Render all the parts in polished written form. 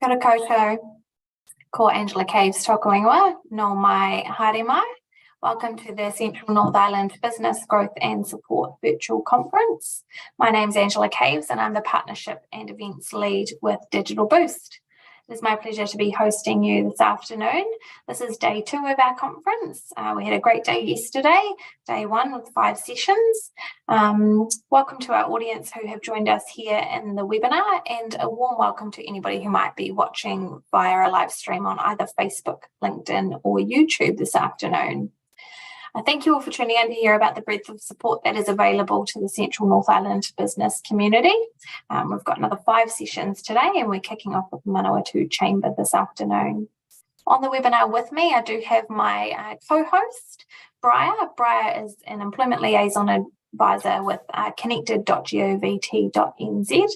Kia ora koutou, ko Angela Caves tōku ingoa, no mai haere mai. Welcome to the Central North Island Business Growth and Support Virtual Conference. My name is Angela Caves and I'm the Partnership and Events Lead with Digital Boost. It is my pleasure to be hosting you this afternoon. This is day 2 of our conference. We had a great day yesterday, day 1 with 5 sessions. Welcome to our audience who have joined us here in the webinar, and a warm welcome to anybody who might be watching via a live stream on either Facebook, LinkedIn or YouTube this afternoon. Thank you all for tuning in to hear about the breadth of support that is available to the Central North Island business community. We've got another 5 sessions today and we're kicking off with the Manawatū Chamber this afternoon. On the webinar with me, I do have my co-host, Briar. Briar is an Employment Liaison Advisor with connected.govt.nz.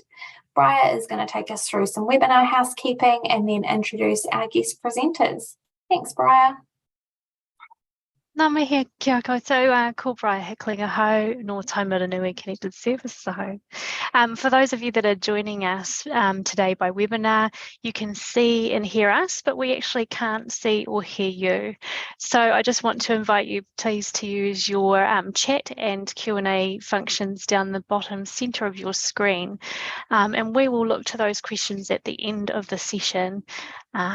Briar is going to take us through some webinar housekeeping and then introduce our guest presenters. Thanks, Briar. Nā mihi kia koutou, ko Briar Hickling aho, no Taumaranui Connected Services aho. For those of you that are joining us today by webinar, you can see and hear us, but we actually can't see or hear you. So I just want to invite you please to use your chat and Q&A functions down the bottom centre of your screen. And we will look to those questions at the end of the session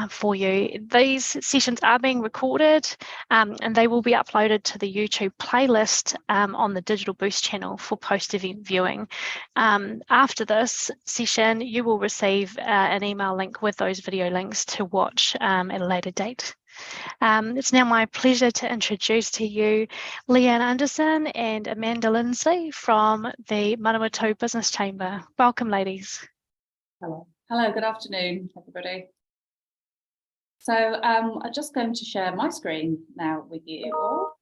for you. These sessions are being recorded and they will be uploaded to the YouTube playlist on the Digital Boost channel for post-event viewing. After this session, you will receive an email link with those video links to watch at a later date. It's now my pleasure to introduce to you Leanne Anderson and Amanda Lindsley from the Manawatū Business Chamber. Welcome, ladies. Hello. Hello, good afternoon, everybody. So I'm just going to share my screen now with you all.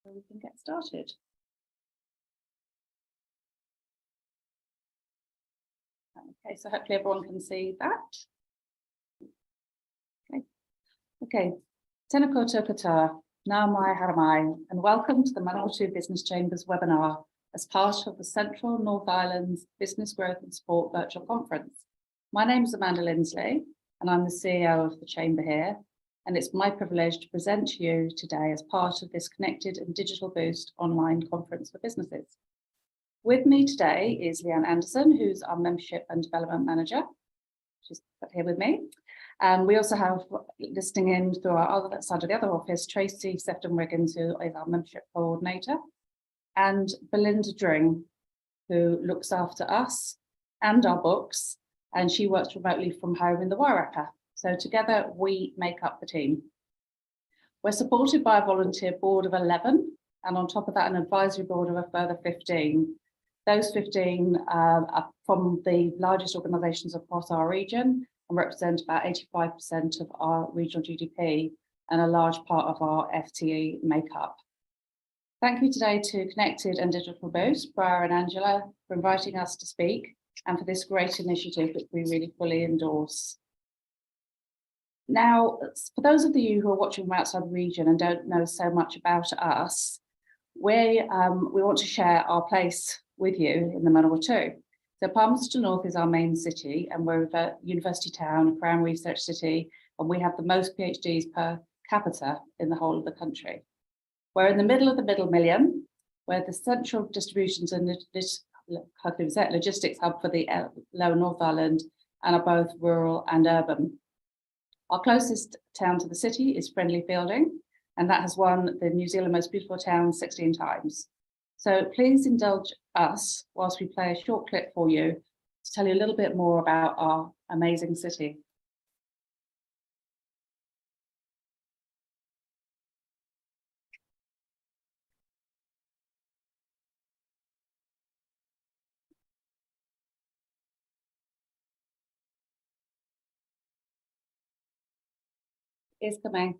So we can get started. Okay, so hopefully everyone can see that. Okay. Tēnā koutou katoa, nā mai haere mai, and welcome to the Manawatū Business Chamber's webinar as part of the Central North Island's Business Growth and Support Virtual Conference. My name is Amanda Lindsley, and I'm the CEO of the Chamber here, and it's my privilege to present to you today as part of this Connected and Digital Boost online conference for businesses. With me today is Leanne Anderson, who's our Membership and Development Manager. She's here with me. We also have listening in through our other side of the other office, Tracy Sefton-Wiggins, who is our Membership Coordinator, and Belinda Dring, who looks after us and our books, and she works remotely from home in the Wairarapa. So together we make up the team. We're supported by a volunteer board of 11, and on top of that, an advisory board of a further 15. Those 15 are from the largest organisations across our region and represent about 85% of our regional GDP and a large part of our FTE makeup. Thank you today to Connected and Digital Boost, Briar and Angela, for inviting us to speak and for this great initiative that we really fully endorse. Now, for those of you who are watching from outside the region and don't know so much about us, we want to share our place with you in the Manawatū. So Palmerston North is our main city, and we're a university town, a Crown Research City, and we have the most PhDs per capita in the whole of the country. We're in the middle of the middle million, where the central distributions and logistics hub for the Lower North Island and are both rural and urban. Our closest town to the city is Friendly Fielding, and that has won the New Zealand Most Beautiful Town 16 times. So please indulge us whilst we play a short clip for you to tell you a little bit more about our amazing city. It's coming.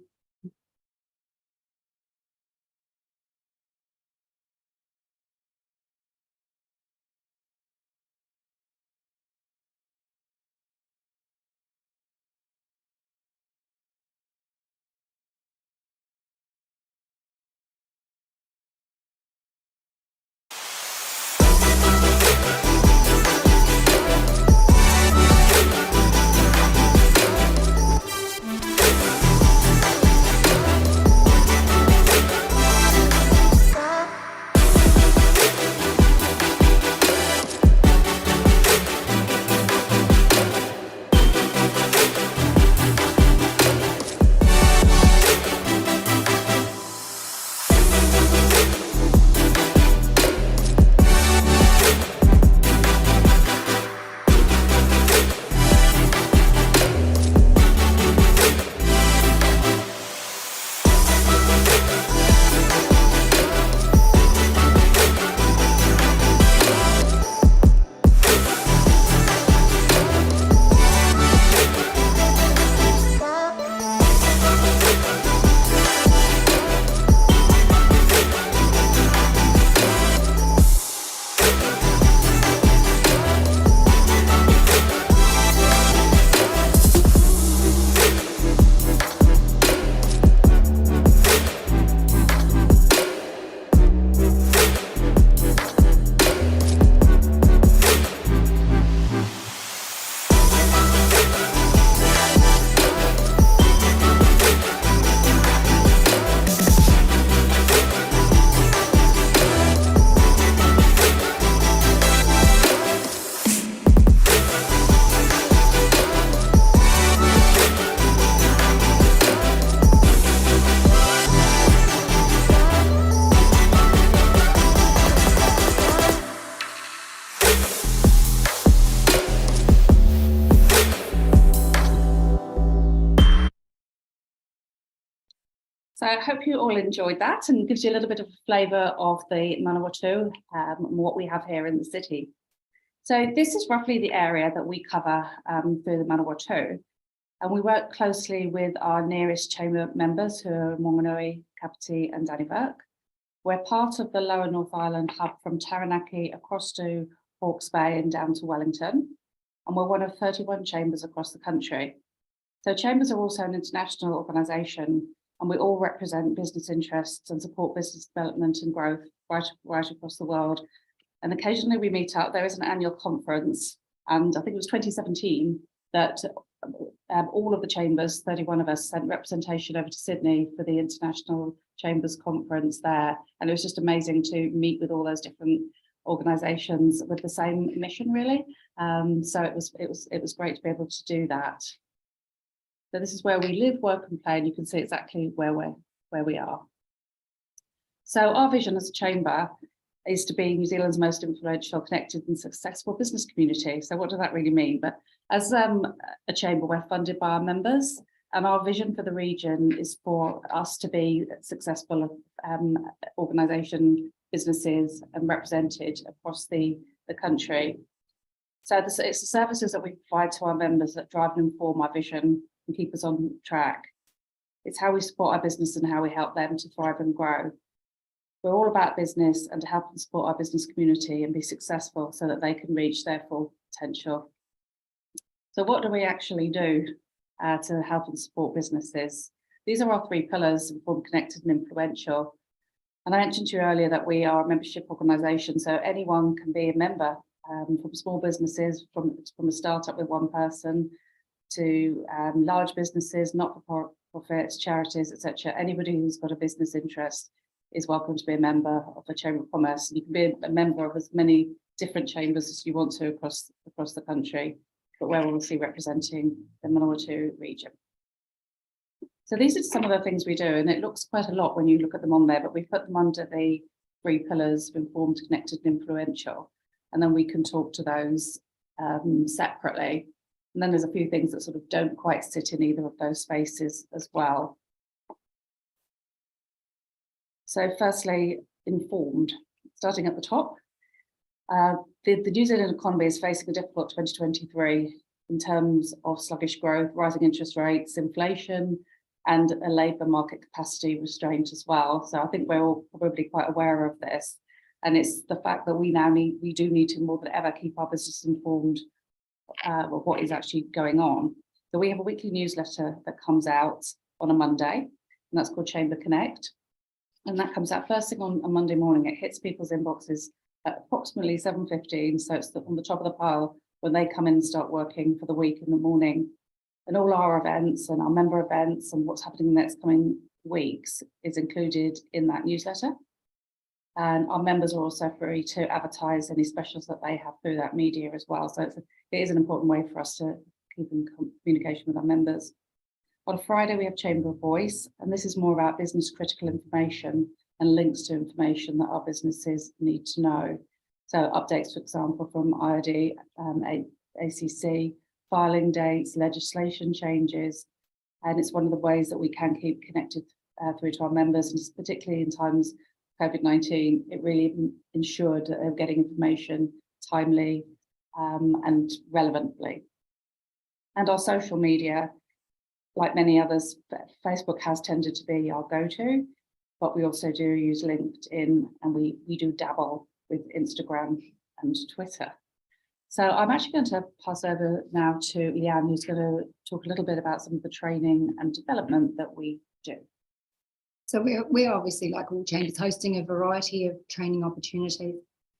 So I hope you all enjoyed that and gives you a little bit of a flavour of the Manawatū and what we have here in the city. So this is roughly the area that we cover through the Manawatū. And we work closely with our nearest chamber members who are Wanganui, Kapiti and Dannevirke. We're part of the Lower North Island hub from Taranaki across to Hawke's Bay and down to Wellington. And we're one of 31 chambers across the country. So chambers are also an international organisation, and we all represent business interests and support business development and growth right across the world. And occasionally we meet up. There is an annual conference, and I think it was 2017 that all of the chambers, 31 of us, sent representation over to Sydney for the International Chambers Conference there. And it was just amazing to meet with all those different organisations with the same mission, really. So it was great to be able to do that. So this is where we live, work and play, and you can see exactly where we are. So our vision as a chamber is to be New Zealand's most influential, connected and successful business community. So what does that really mean? But as a chamber, we're funded by our members, and our vision for the region is for us to be successful organisation, businesses and represented across the country. So it's the services that we provide to our members that drive and inform our vision and keep us on track. It's how we support our business and how we help them to thrive and grow. We're all about business and to help and support our business community and be successful so that they can reach their full potential. So what do we actually do to help and support businesses? These are our 3 pillars: informed, connected and influential. And I mentioned to you earlier that we are a membership organisation, so anyone can be a member, from small businesses, from a startup with 1 person, to large businesses, not-for-profits, charities, etc. Anybody who's got a business interest is welcome to be a member of the Chamber of Commerce. And you can be a member of as many different chambers as you want to across the country, but we're obviously representing the Manawatū region. So these are some of the things we do, and it looks quite a lot when you look at them on there, but we put them under the 3 pillars of informed, connected and influential, and then we can talk to those separately. And then there's a few things that sort of don't quite sit in either of those spaces as well. So firstly, informed, starting at the top. The New Zealand economy is facing a difficult 2023 in terms of sluggish growth, rising interest rates, inflation, and a labour market capacity restraint as well. So I think we're all probably quite aware of this. And it's the fact that we do need to more than ever keep our business informed of what is actually going on. So we have a weekly newsletter that comes out on a Monday, and that's called Chamber Connect. And that comes out first thing on a Monday morning. It hits people's inboxes at approximately 7:15. So it's on the top of the pile when they come in and start working for the week in the morning. And all our events and our member events and what's happening in the next coming weeks is included in that newsletter. And our members are also free to advertise any specials that they have through that media as well. So it is an important way for us to keep in communication with our members. On Friday, we have Chamber of Voice, and this is more about business critical information and links to information that our businesses need to know. So updates, for example, from IOD, ACC, filing dates, legislation changes, and it's one of the ways that we can keep connected through to our members, and particularly in times COVID-19, it really ensured that they're getting information timely and relevantly. And our social media, like many others, Facebook has tended to be our go-to, but we also do use LinkedIn, and we do dabble with Instagram and Twitter. So I'm actually going to pass over now to Leanne, who's going to talk a little bit about some of the training and development that we do. So we're obviously, like all chambers, hosting a variety of training opportunities.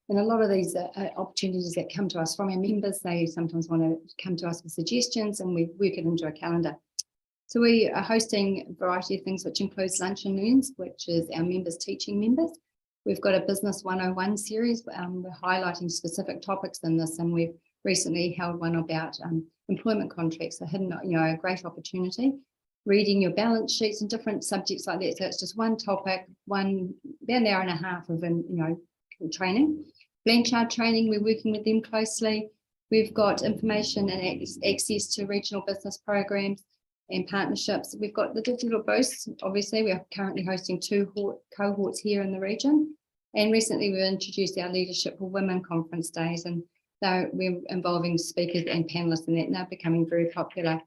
And a lot of these opportunities that come to us from our members, they sometimes want to come to us with suggestions, and we work it into a calendar. So we are hosting a variety of things, which includes Lunch and Learns, which is our members teaching members. We've got a Business 101 series. We're highlighting specific topics in this, and we've recently held one about employment contracts, a great opportunity. Reading your balance sheets and different subjects like that. So it's just one topic, about an hour and a half of training. Blanchard training, we're working with them closely. We've got information and access to regional business programs and partnerships. We've got the digital boosts. Obviously, we are currently hosting 2 cohorts here in the region. And recently we introduced our Leadership for Women conference days, and we're involving speakers and panelists in that, and they're becoming very popular.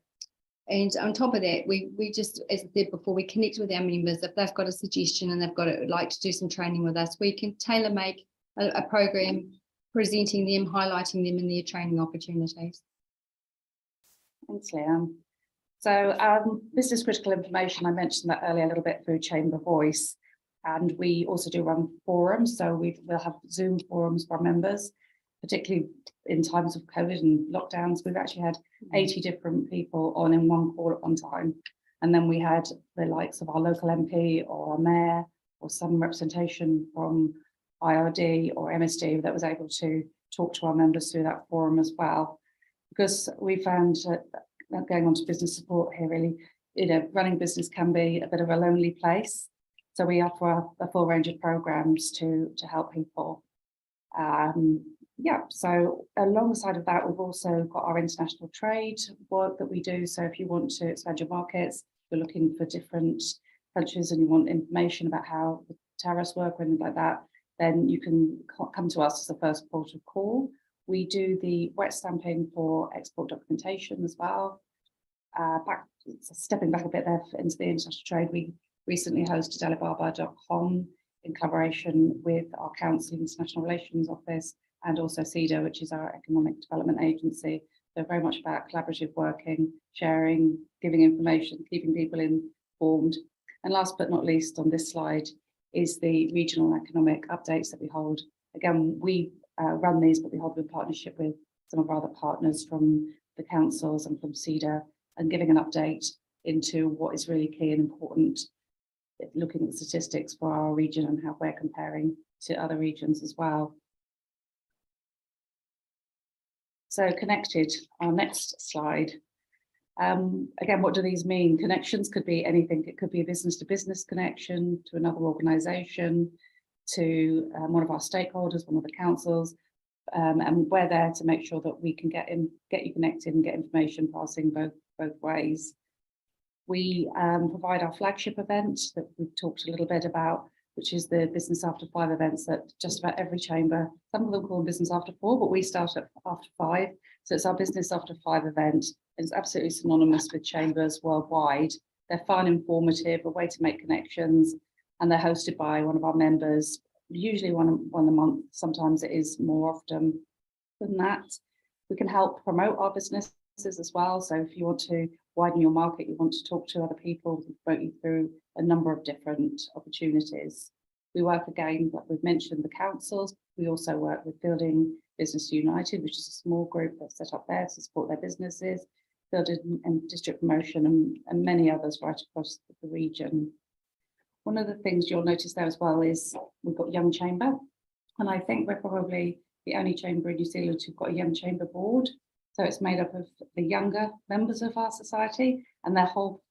And on top of that, we just, as I said before, we connect with our members. If they've got a suggestion and they've like to do some training with us, we can tailor make a program presenting them, highlighting them in their training opportunities. Thanks, Leanne. So business critical information, I mentioned that earlier a little bit through Chamber Voice, and we also do run forums. So we'll have Zoom forums for our members, particularly in times of COVID and lockdowns. We've actually had 80 different people on in one call at one time. And then we had the likes of our local MP or our mayor or some representation from IRD or MSD that was able to talk to our members through that forum as well. Because we found that going on to business support here, really, running business can be a bit of a lonely place. So we offer a full range of programs to help people. So alongside of that, we've also got our international trade work that we do. So if you want to expand your markets, you're looking for different countries and you want information about how the tariffs work or anything like that, then you can come to us as the first port of call. We do the wet stamping for export documentation as well. Stepping back a bit there into the international trade, we recently hosted Alibaba.com in collaboration with our Council International Relations Office and also CEDA, which is our Economic Development Agency. They're very much about collaborative working, sharing, giving information, keeping people informed. And last but not least on this slide is the regional economic updates that we hold. Again, we run these, but we hold in partnership with some of our other partners from the councils and from CEDA, and giving an update into what is really key and important, looking at the statistics for our region and how we're comparing to other regions as well. So connected, our next slide. Again, what do these mean? Connections could be anything. It could be a business-to-business connection to another organisation, to one of our stakeholders, one of the councils, and we're there to make sure that we can get you connected and get information passing both ways. We provide our flagship event that we've talked a little bit about, which is the Business After 5 events that just about every chamber, some of them call them Business After 4, but we start at after 5. So it's our Business After 5 event. It's absolutely synonymous with chambers worldwide. They're fun, informative, a way to make connections, and they're hosted by one of our members, usually one a month. Sometimes it is more often than that. We can help promote our businesses as well. So if you want to widen your market, you want to talk to other people, we promote you through a number of different opportunities. We work again, like we've mentioned, the councils. We also work with Building Business United, which is a small group that's set up there to support their businesses, Building and District Promotion, and many others right across the region. One of the things you'll notice there as well is we've got Young Chamber, and I think we're probably the only chamber in New Zealand who've got a Young Chamber board. So it's made up of the younger members of our society, and their whole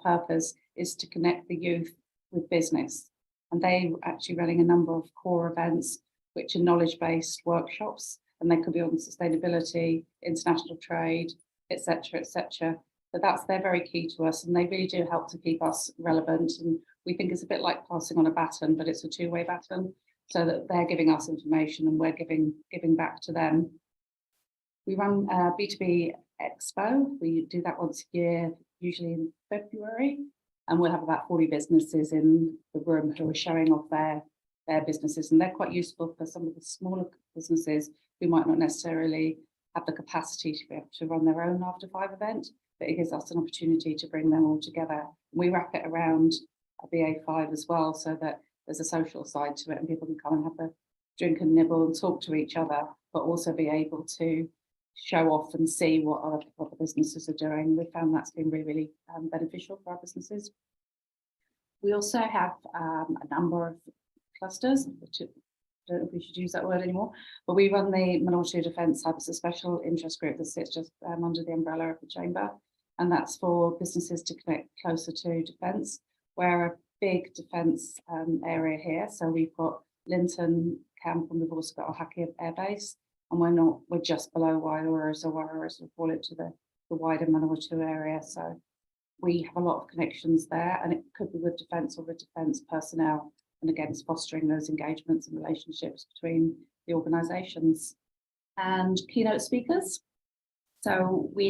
purpose is to connect the youth with business. And they are actually running a number of core events, which are knowledge-based workshops, and they could be on sustainability, international trade, etc., etc. But they're very key to us, and they really do help to keep us relevant. And we think it's a bit like passing on a baton, but it's a two-way baton, so that they're giving us information and we're giving back to them. We run B2B Expo. We do that once a year, usually in February, and we'll have about 40 businesses in the room who are showing off their businesses, and they're quite useful for some of the smaller businesses who might not necessarily have the capacity to be able to run their own After 5 event, but it gives us an opportunity to bring them all together. We wrap it around a BA5 as well, so that there's a social side to it and people can come and have a drink and nibble and talk to each other, but also be able to show off and see what the businesses are doing. We found that's been really, really beneficial for our businesses. We also have a number of clusters. I don't know if we should use that word anymore, but we run the Manawatū Defence Hub as a special interest group that sits just under the umbrella of the chamber, and that's for businesses to connect closer to defence. We're a big defence area here, so we've got Linton Camp and we've also got our Haki Air Base, and we're just below Waiora, so Waiora is we call it, to the wider Manawatū area. So We have a lot of connections there, and it could be with defence or with defence personnel. And again, it's fostering those engagements and relationships between the organisations. And keynote speakers. So we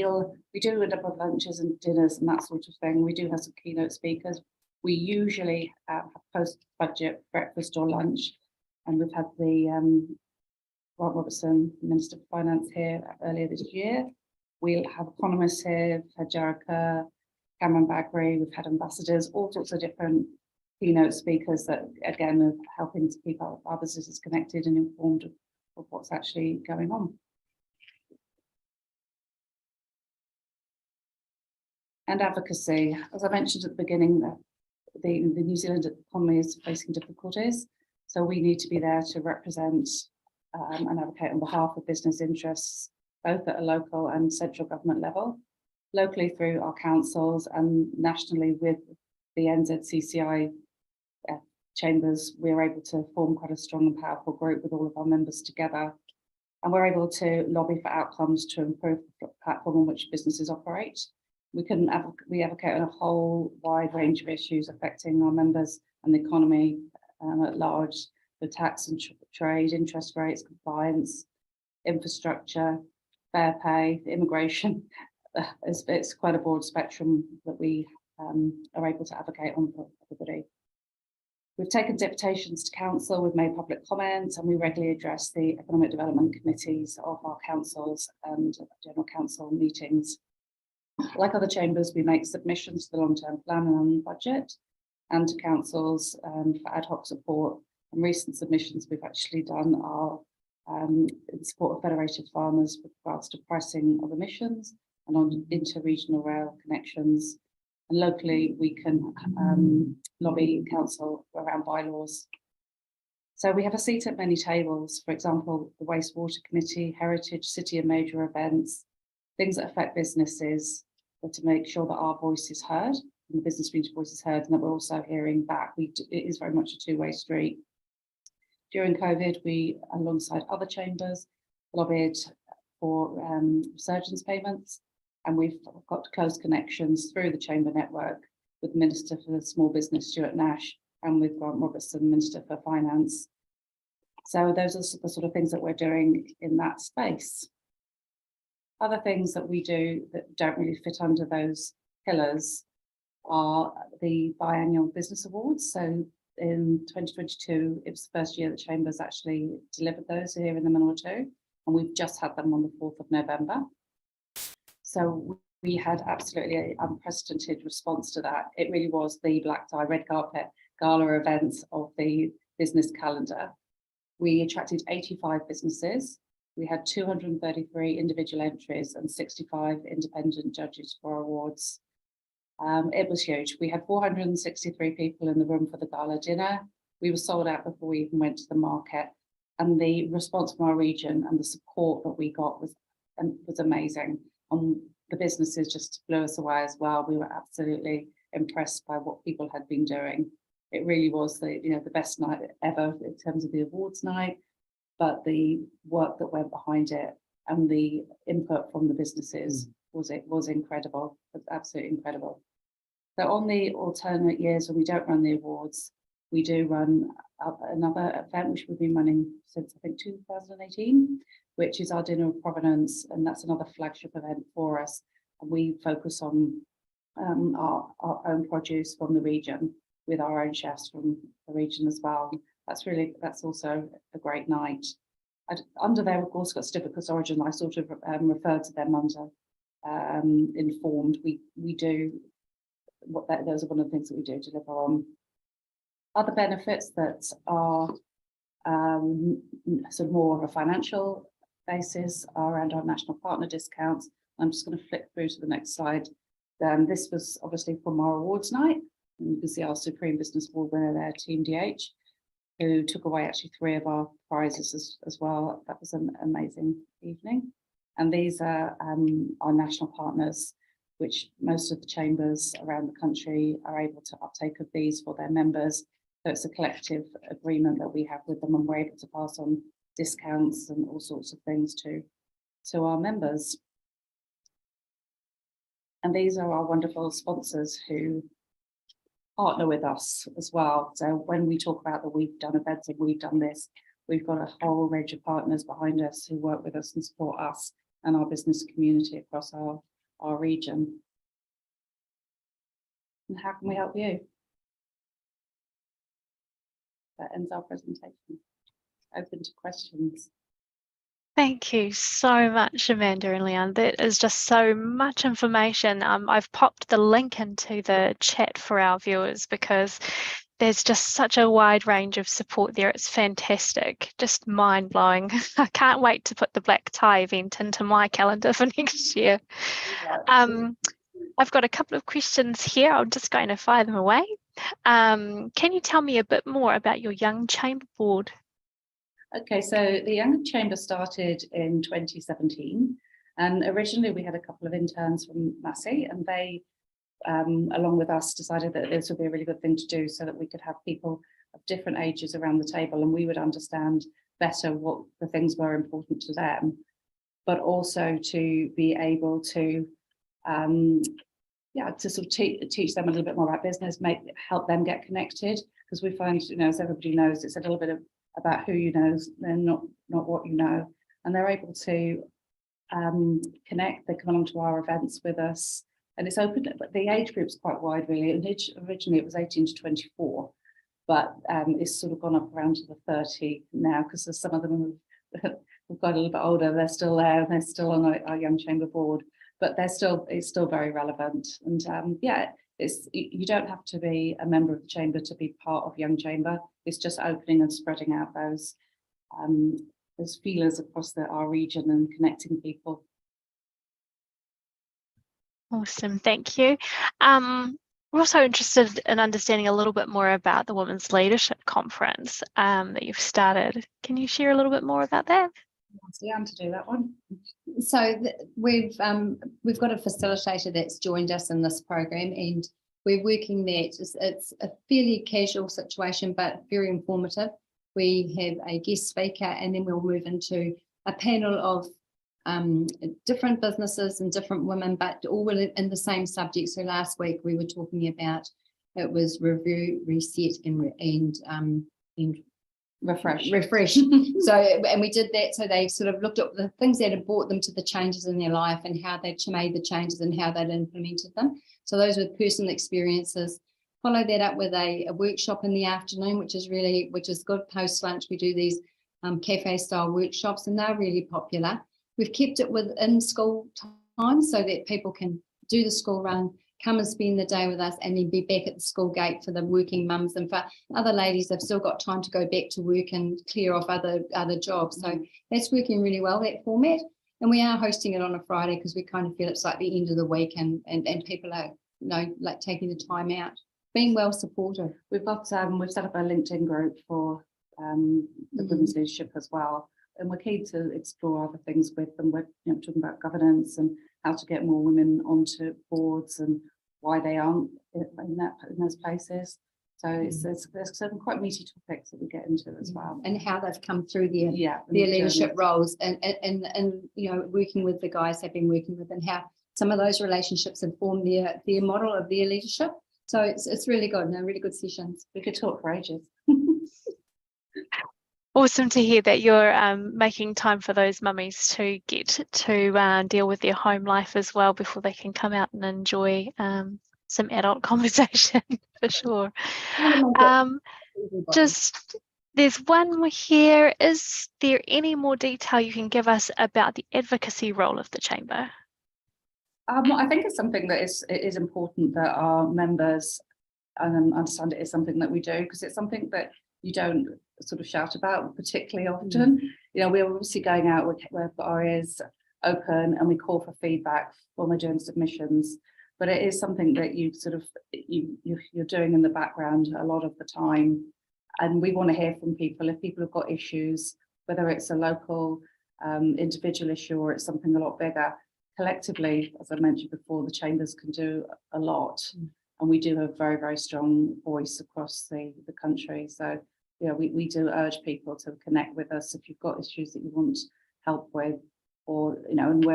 do a number of lunches and dinners and that sort of thing. We do have some keynote speakers. We usually have post-budget breakfast or lunch, and we've had the Grant Robertson, Minister for Finance, here earlier this year. We'll have economists here, we've had Jared Kerr, Cameron Bagri, we've had ambassadors, all sorts of different keynote speakers that, again, are helping to keep our businesses connected and informed of what's actually going on. And advocacy. As I mentioned at the beginning, the New Zealand economy is facing difficulties. So we need to be there to represent and advocate on behalf of business interests, both at a local and central government level, locally through our councils, and nationally with the NZCCI chambers. We're able to form quite a strong and powerful group with all of our members together. And we're able to lobby for outcomes to improve the platform on which businesses operate. We advocate on a whole wide range of issues affecting our members and the economy at large: the tax and trade, interest rates, compliance, infrastructure, fair pay, immigration. It's quite a broad spectrum that we are able to advocate on for everybody. We've taken deputations to council, we've made public comments, and we regularly address the economic development committees of our councils and general council meetings. Like other chambers, we make submissions to the long-term plan and budget, and to councils for ad hoc support. And recent submissions we've actually done are in support of federated farmers with regards to pricing of emissions and on inter-regional rail connections. And locally, we can lobby council around bylaws. So we have a seat at many tables, for example, the Wastewater Committee, Heritage, City and Major Events, things that affect businesses, but to make sure that our voice is heard, and the business community voice is heard, and that we're also hearing back. It is very much a two-way street. During COVID, we, alongside other chambers, lobbied for resurgence payments, and we've got close connections through the chamber network with the Minister for Small Business, Stuart Nash, and with Grant Robertson, Minister for Finance. So those are the sort of things that we're doing in that space. Other things that we do that don't really fit under those pillars are the biannual business awards. So in 2022, it was the first year the Chambers actually delivered those here in the Manawatū, and we've just had them on the 4th of November. So we had absolutely an unprecedented response to that. It really was the black tie, red carpet gala event of the business calendar. We attracted 85 businesses. We had 233 individual entries and 65 independent judges for awards. It was huge. We had 463 people in the room for the gala dinner. We were sold out before we even went to the market. And the response from our region and the support that we got was amazing. And the businesses just blew us away as well. We were absolutely impressed by what people had been doing. It really was the best night ever in terms of the awards night, but the work that went behind it and the input from the businesses was incredible. It was absolutely incredible. So on the alternate years when we don't run the awards, we do run another event which we've been running since I think 2018, which is our Dinner of Provenance, and that's another flagship event for us. And we focus on our own produce from the region with our own chefs from the region as well. That's also a great night. Under there, of course, got certificates of origin. I sort of referred to them under informed. We do those are one of the things that we do deliver on. Other benefits that are sort of more of a financial basis are around our national partner discounts. I'm just going to flick through to the next slide. This was obviously from our awards night. And you can see our Supreme Business Award winner there, Team DH, who took away actually 3 of our prizes as well. That was an amazing evening. And these are our national partners, which most of the chambers around the country are able to uptake of these for their members. So it's a collective agreement that we have with them, and we're able to pass on discounts and all sorts of things to our members. And these are our wonderful sponsors who partner with us as well. So when we talk about that we've done events and we've done this, we've got a whole range of partners behind us who work with us and support us and our business community across our region. And how can we help you? That ends our presentation. Open to questions. Thank you so much, Amanda and Leanne. That is just so much information. I've popped the link into the chat for our viewers because there's just such a wide range of support there. It's fantastic, just mind-blowing. I can't wait to put the black tie event into my calendar for next year. I've got a couple of questions here. I'm just going to fire them away. Can you tell me a bit more about your Young Chamber Board? Okay, so the Young Chamber started in 2017, and originally we had a couple of interns from Massey, and they, along with us, decided that this would be a really good thing to do so that we could have people of different ages around the table and we would understand better what the things were important to them, but also to be able to to sort of teach them a little bit more about business, help them get connected, because we find, as everybody knows, it's a little bit about who you know, then not what you know, and they're able to connect. They come along to our events with us, and it's open, but the age group's quite wide really. Originally it was 18 to 24, but it's sort of gone up around to the 30 now, because there's some of them who've got a little bit older. They're still there, and they're still on our Young Chamber Board, but it's still very relevant. And you don't have to be a member of the chamber to be part of Young Chamber. It's just opening and spreading out those feelers across our region and connecting people. Awesome, thank you. We're also interested in understanding a little bit more about the Women's Leadership Conference that you've started. Can you share a little bit more about that? Leanne to do that one. So we've got a facilitator that's joined us in this program, and we're working that. It's a fairly casual situation, but very informative. We have a guest speaker, and then we'll move into a panel of different businesses and different women, but all in the same subject. So last week we were talking about, it was review, reset, and refresh. So, and we did that. So they sort of looked at the things that had brought them to the changes in their life and how they'd made the changes and how they'd implemented them. So those were personal experiences. Follow that up with a workshop in the afternoon, which is good. Post lunch, we do these cafe style workshops, and they're really popular. We've kept it within school time so that people can do the school run, come and spend the day with us, and then be back at the school gate for the working mums, and for other ladies they've still got time to go back to work and clear off other jobs. So that's working really well, that format. And we are hosting it on a Friday because we kind of feel it's like the end of the week, and people are like taking the time out, being well supported. We've set up a LinkedIn group for the women's leadership as well, and we're keen to explore other things with them. We're talking about governance and how to get more women onto boards and why they aren't in those places. So there's some quite meaty topics that we get into as well, and how they've come through their leadership roles, and working with the guys they've been working with, and how some of those relationships have formed their model of their leadership. So it's really good. Really good sessions. We could talk for ages. Awesome to hear that you're making time for those mummies to get to deal with their home life as well before they can come out and enjoy some adult conversation for sure. There's one more here. Is there any more detail you can give us about the advocacy role of the chamber? I think it's something that is important that our members understand. It is something that we do, because it's something that you don't sort of shout about particularly often. We're obviously going out, we've got our ears open, and we call for feedback when we're doing submissions, but it is something that you're doing in the background a lot of the time, and we want to hear from people. If people have got issues, whether it's a local individual issue or it's something a lot bigger, collectively, as I mentioned before, the chambers can do a lot, and we do have a very, very strong voice across the country. So we do urge people to connect with us if you've got issues that you want help with, or and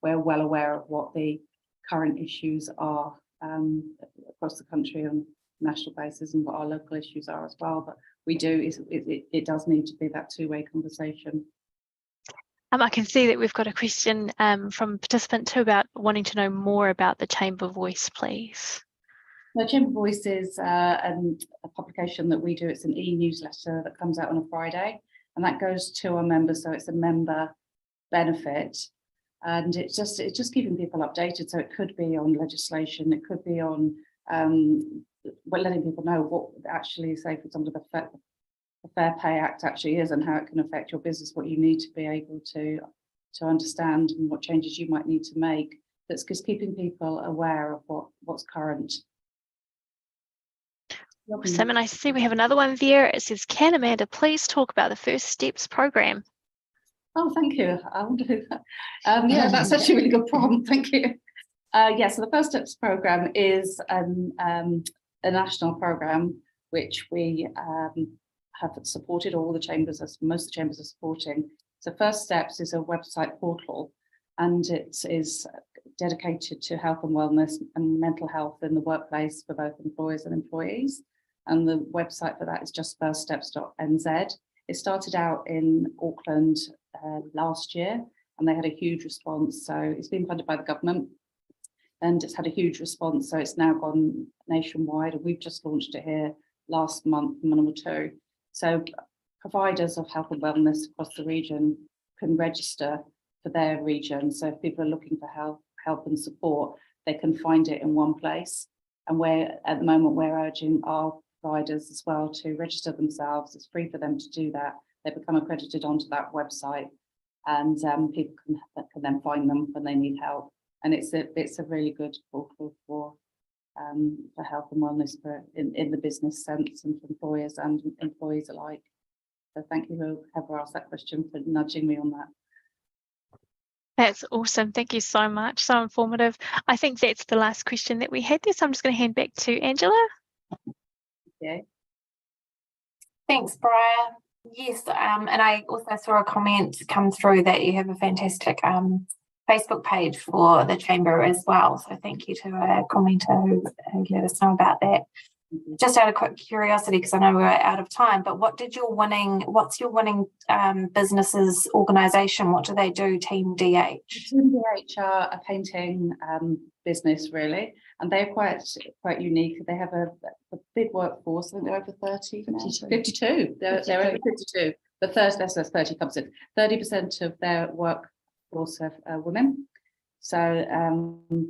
we're well aware of what the current issues are across the country on a national basis, and what our local issues are as well. But it does need to be that two-way conversation. I can see that we've got a question from a participant too about wanting to know more about the Chamber Voice, please. The Chamber Voice is a publication that we do. It's an e-newsletter that comes out on a Friday, and that goes to our members. So it's a member benefit, and it's just keeping people updated. So it could be on legislation, it could be on letting people know what actually, say for example, the Fair Pay Act actually is and how it can affect your business, what you need to be able to understand and what changes you might need to make. That's just keeping people aware of what's current. Awesome. And I see we have another one there. It says, can Amanda please talk about the First Steps program? Oh, thank you. I wonder who that. Yeah, that's actually a really good prompt. Thank you. So the First Steps program is a national program which we have supported. All the chambers, most of the chambers are supporting. So First Steps is a website portal, and it is dedicated to health and wellness and mental health in the workplace for both employers and employees. And the website for that is just firststeps.nz. It started out in Auckland last year, and they had a huge response. So it's been funded by the government, and it's had a huge response. So it's now gone nationwide, and we've just launched it here last month in Manawatū. So providers of health and wellness across the region can register for their region. So if people are looking for help and support, they can find it in one place. And at the moment, we're urging our providers as well to register themselves. It's free for them to do that. They become accredited onto that website, and people can then find them when they need help. And it's a really good portal for health and wellness in the business sense, and for employers and employees alike. So thank you whoever asked that question for nudging me on that. That's awesome. Thank you so much. So informative. I think that's the last question that we had there. So I'm just going to hand back to Angela. Yeah. Thanks, Briar. Yes, and I also saw a comment come through that you have a fantastic Facebook page for the Chamber as well. So thank you to a commenter who let us know about that. Just out of quick curiosity, because I know we're out of time, but what's your winning business's organisation? What do they do, Team DH? Team DH are a painting business, really, and they're quite unique. They have a big workforce. I think they're over 30 now. 52. They're over 52. The first, that's 30 comes in. 30% of their workforce are women. So,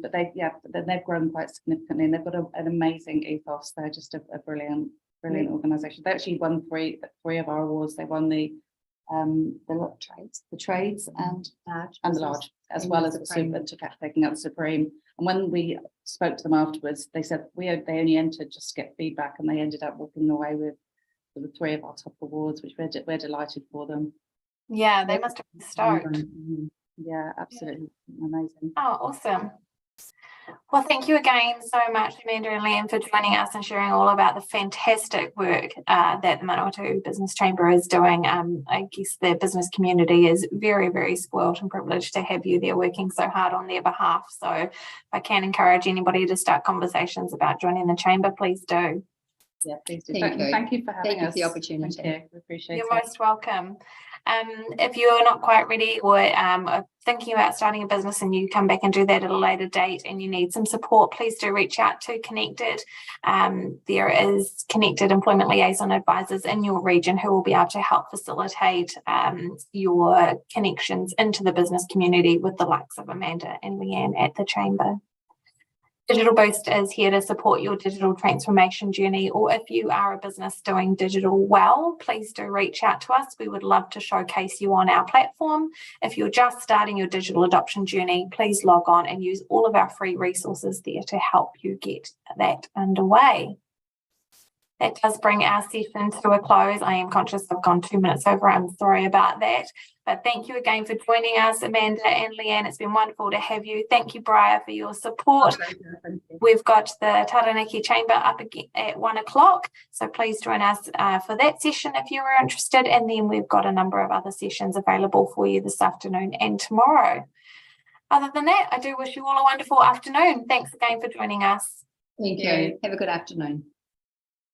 but they've grown quite significantly, and they've got an amazing ethos. They're just a brilliant organisation. They actually won three of our awards. They won the trades and the large, as well as the super, taking out the supreme. And when we spoke to them afterwards, they said they only entered just to get feedback, and they ended up walking away with the three of our top awards, which we're delighted for them. Yeah, they must have been stoked. Yeah, absolutely amazing. Oh, awesome. Well, thank you again so much, Amanda and Leanne, for joining us and sharing all about the fantastic work that the Manawatū Business Chamber is doing. I guess the business community is very, very spoiled and privileged to have you there working so hard on their behalf. So if I can encourage anybody to start conversations about joining the Chamber, please do. Yeah, please do. Thank you for having us. Thank you for the opportunity. Thank you. We appreciate it. You're most welcome. If you're not quite ready or are thinking about starting a business and you come back and do that at a later date and you need some support, please do reach out to Connected. There is Connected Employment Liaison Advisors in your region who will be able to help facilitate your connections into the business community with the likes of Amanda and Leanne at the Chamber. Digital Boost is here to support your digital transformation journey, or if you are a business doing digital well, please do reach out to us. We would love to showcase you on our platform. If you're just starting your digital adoption journey, please log on and use all of our free resources there to help you get that underway. That does bring our session to a close. I am conscious I've gone 2 minutes over. I'm sorry about that. But thank you again for joining us, Amanda and Leanne. It's been wonderful to have you. Thank you, Briar, for your support. Thank you. We've got the Taranaki Chamber up again at 1 o'clock. So please join us for that session if you are interested. And then we've got a number of other sessions available for you this afternoon and tomorrow. Other than that, I do wish you all a wonderful afternoon. Thanks again for joining us. Thank you. Have a good afternoon.